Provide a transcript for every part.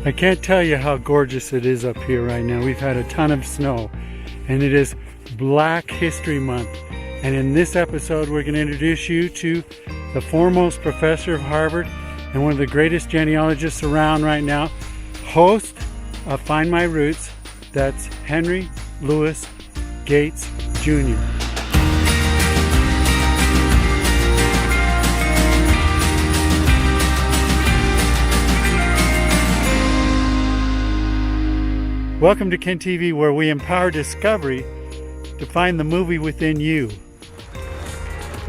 I can't tell you how gorgeous it is up here right now. We've had a ton of snow, and it is Black History Month. And in this episode, we're going to introduce you to the foremost professor of Harvard and one of the greatest genealogists around right now, host of Find My Roots. That's Henry Louis Gates Jr. Welcome to KINTV, where we empower discovery to find the movie within you.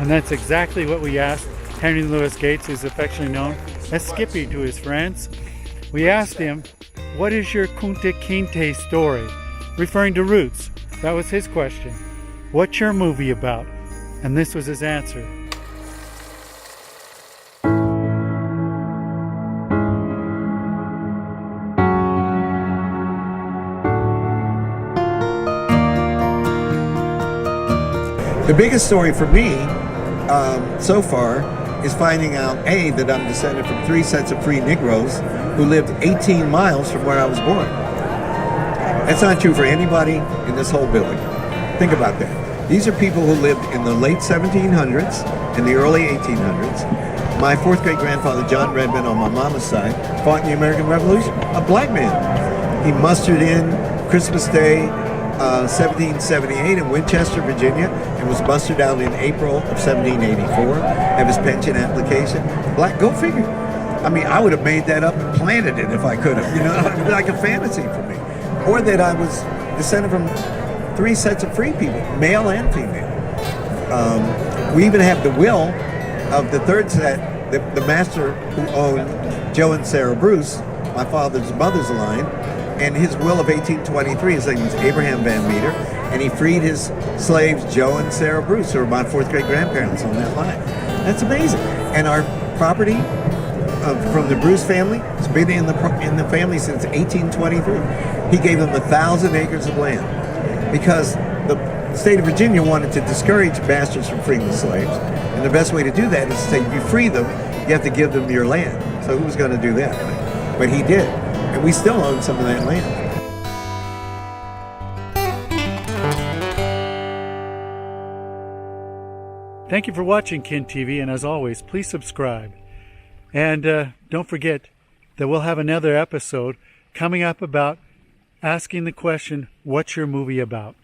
And that's exactly what we asked Henry Louis Gates, who's affectionately known as Skippy to his friends. We asked him, what is your Kunta Kinte story? Referring to roots. That was his question. What's your movie about? And this was his answer. The biggest story for me so far is finding out, A, that I'm descended from 3 sets of free Negroes who lived 18 miles from where I was born. That's not true for anybody in this whole building. Think about that. These are people who lived in the late 1700s and the early 1800s. My 4th great grandfather, John Redmond, on my mama's side, fought in the American Revolution. A black man. He mustered in Christmas Day, 1778 in Winchester, Virginia, and was mustered out in April of 1784. Have his pension application. Black, go figure. I mean, I would have made that up and planted it if I could have. You know, it would be like a fantasy for me. Or that I was descended from 3 sets of free people, male and female. We even have the will of the 3rd set, the master who owned Joe and Sarah Bruce, my father's mother's line. And his will of 1823, his name was Abraham Van Meter, and he freed his slaves, Joe and Sarah Bruce, who were my 4th great grandparents on that line. That's amazing. And our property from the Bruce family has been in the family since 1823. He gave them 1,000 acres of land because the state of Virginia wanted to discourage bastards from freeing the slaves. And the best way to do that is to say, if you free them, you have to give them your land. So who was going to do that? But he did. And we still own some of that land. Thank you for watching KINTV, and as always, please subscribe. And don't forget that we'll have another episode coming up about asking the question, what's your movie about?